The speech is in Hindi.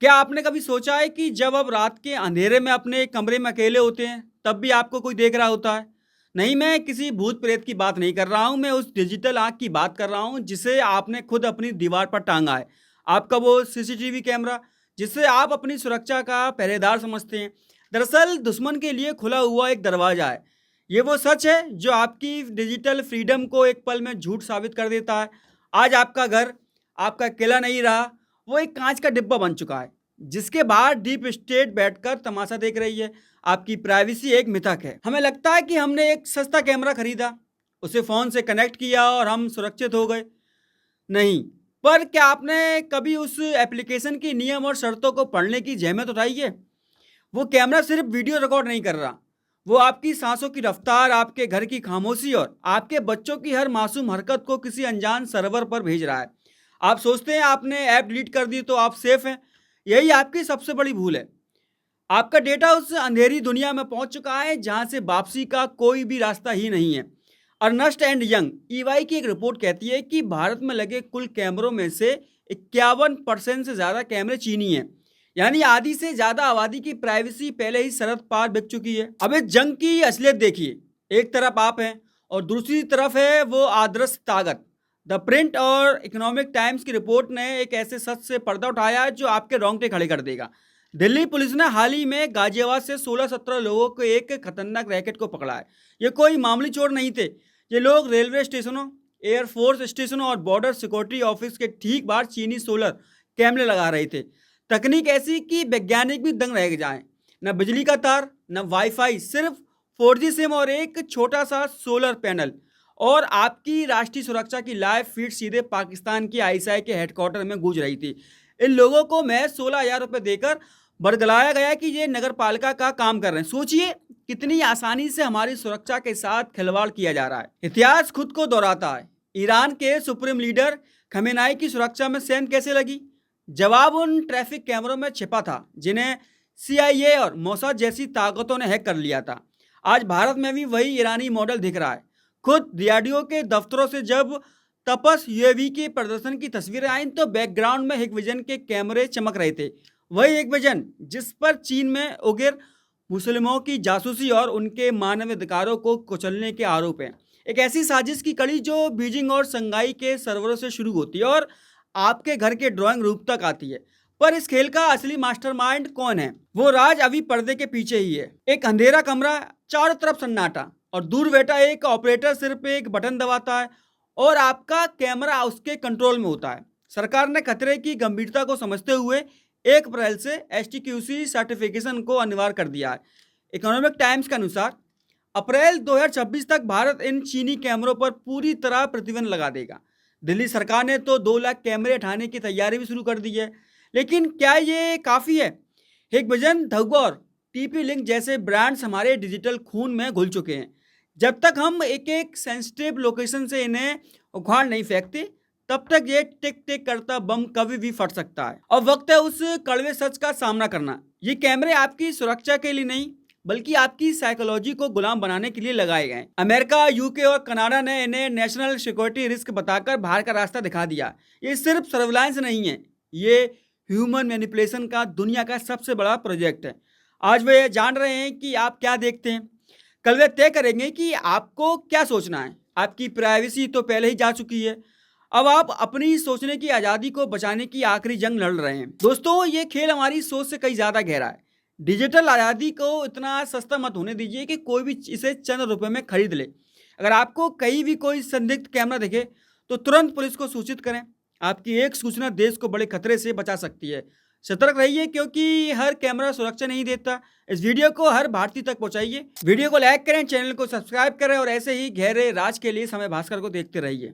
क्या आपने कभी सोचा है कि जब आप रात के अंधेरे में अपने कमरे में अकेले होते हैं, तब भी आपको कोई देख रहा होता है? नहीं, मैं किसी भूत-प्रेत की बात नहीं कर रहा हूँ, मैं उस डिजिटल आँख की बात कर रहा हूँ, जिसे आपने खुद अपनी दीवार पर टाँगा है। आपका वो सीसीटीवी कैमरा, जिसे आप अपनी सुरक्षा का पहरेदार समझते हैं, दरअसल दुश्मन के लिए खुला हुआ एक दरवाज़ा है। ये वो सच है, जो आपकी डिजिटल फ्रीडम को एक पल में झूठ साबित कर देता है। आज आपका घर, आपका किला नहीं रहा, वो एक काँच का डिब्बा बन चुका है। जिसके बाहर डीप स्टेट बैठकर तमाशा देख रही है। आपकी प्राइवेसी एक मिथक है। हमें लगता है कि हमने एक सस्ता कैमरा खरीदा, उसे फ़ोन से कनेक्ट किया और हम सुरक्षित हो गए। नहीं, पर क्या आपने कभी उस एप्लीकेशन के नियम और शर्तों को पढ़ने की ज़हमत उठाई है? वो कैमरा सिर्फ वीडियो रिकॉर्ड नहीं कर रहा, वो आपकी सांसों की रफ्तार, आपके घर की खामोशी और आपके बच्चों की हर मासूम हरकत को किसी अनजान सर्वर पर भेज रहा है। आप सोचते हैं आपने ऐप डिलीट कर दी तो आप सेफ हैं। यही आपकी सबसे बड़ी भूल है। आपका डेटा उस अंधेरी दुनिया में पहुंच चुका है जहां से वापसी का कोई भी रास्ता ही नहीं है। अर्नेस्ट एंड यंग ईवाई की एक रिपोर्ट कहती है कि भारत में लगे कुल कैमरों में से 51% से ज़्यादा कैमरे चीनी हैं। यानी आधी से ज़्यादा आबादी की प्राइवेसी पहले ही सरहद पार बिक चुकी है। अब इस जंग की असलियत देखिए, एक तरफ आप हैं और दूसरी तरफ है वो आदर्श ताकत। द प्रिंट और इकोनॉमिक टाइम्स की रिपोर्ट ने एक ऐसे सच से पर्दा उठाया है जो आपके रोंगटे खड़े कर देगा। दिल्ली पुलिस ने हाल ही में गाजियाबाद से 16-17 लोगों को एक खतरनाक रैकेट को पकड़ा है। ये कोई मामूली चोर नहीं थे। ये लोग रेलवे स्टेशनों, एयरफोर्स स्टेशनों और बॉर्डर सिक्योरिटी ऑफिस के ठीक बाहर चीनी सोलर कैमरे लगा रहे थे। तकनीक ऐसी कि वैज्ञानिक भी दंग रह जाएं। न बिजली का तार, न वाईफाई, सिर्फ 4G सिम और एक छोटा सा सोलर पैनल। और आपकी राष्ट्रीय सुरक्षा की लाइव फीड सीधे पाकिस्तान की आईएसआई के हेडक्वार्टर में गूंज रही थी। इन लोगों को महज 16,000 रुपये देकर बरगलाया गया कि ये नगर पालिका का काम कर रहे हैं। सोचिए कितनी आसानी से हमारी सुरक्षा के साथ खिलवाड़ किया जा रहा है। इतिहास खुद को दोहराता है। ईरान के सुप्रीम लीडर खमेनाई की सुरक्षा में सेंध कैसे लगी? जवाब उन ट्रैफिक कैमरों में छिपा था जिन्हें CIA और मोसाद जैसी ताकतों ने हैक कर लिया था। आज भारत में भी वही ईरानी मॉडल दिख रहा है। खुद डीआरडीओ के दफ्तरों से जब तपस यूएवी के प्रदर्शन की तस्वीरें आईं तो बैकग्राउंड में हिकविजन के कैमरे चमक रहे थे। वही हिकविजन जिस पर चीन में उग्र मुस्लिमों की जासूसी और उनके मानवाधिकारों को कुचलने के आरोप हैं। एक ऐसी साजिश की कड़ी जो बीजिंग और संगाई के सर्वरों से शुरू होती है और आपके घर के ड्राइंग रूम तक आती है। पर इस खेल का असली मास्टरमाइंड कौन है? वो राज अभी पर्दे के पीछे ही है। एक अंधेरा कमरा, चारों तरफ सन्नाटा और दूर बैठा एक ऑपरेटर सिर्फ एक बटन दबाता है और आपका कैमरा उसके कंट्रोल में होता है। सरकार ने खतरे की गंभीरता को समझते हुए 1 अप्रैल से STQC सर्टिफिकेशन को अनिवार्य कर दिया है। इकोनॉमिक टाइम्स के अनुसार अप्रैल 2026 तक भारत इन चीनी कैमरों पर पूरी तरह प्रतिबंध लगा देगा। दिल्ली सरकार ने तो 2 लाख कैमरे हटाने की तैयारी भी शुरू कर दी है। लेकिन क्या ये काफ़ी है? हिकविजन, धग्वा और TP लिंक जैसे ब्रांड्स हमारे डिजिटल खून में घुल चुके हैं। जब तक हम एक एक सेंसिटिव लोकेशन से इन्हें उखाड़ नहीं फेंकते, तब तक ये टिक टिक करता बम कभी भी फट सकता है। अब वक्त है उस कड़वे सच का सामना करना। ये कैमरे आपकी सुरक्षा के लिए नहीं, बल्कि आपकी साइकोलॉजी को गुलाम बनाने के लिए लगाए गए। अमेरिका, UK और कनाडा ने इन्हें नेशनल सिक्योरिटी रिस्क बताकर बाहर का रास्ता दिखा दिया। ये सिर्फ सर्विलांस नहीं है, ये ह्यूमन मैनिपुलेशन का दुनिया का सबसे बड़ा प्रोजेक्ट है। आज वे जान रहे हैं कि आप क्या देखते हैं, कल वे तय करेंगे कि आपको क्या सोचना है। आपकी प्राइवेसी तो पहले ही जा चुकी है, अब आप अपनी सोचने की आज़ादी को बचाने की आखिरी जंग लड़ रहे हैं। दोस्तों, ये खेल हमारी सोच से कहीं ज़्यादा गहरा है। डिजिटल आज़ादी को इतना सस्ता मत होने दीजिए कि कोई भी इसे चंद रुपए में खरीद ले। अगर आपको कहीं भी कोई संदिग्ध कैमरा दिखे तो तुरंत पुलिस को सूचित करें। आपकी एक सूचना देश को बड़े खतरे से बचा सकती है। सतर्क रहिए, क्योंकि हर कैमरा सुरक्षा नहीं देता। इस वीडियो को हर भारतीय तक पहुंचाइए। वीडियो को लाइक करें, चैनल को सब्सक्राइब करें और ऐसे ही गहरे राज के लिए समय भास्कर को देखते रहिए।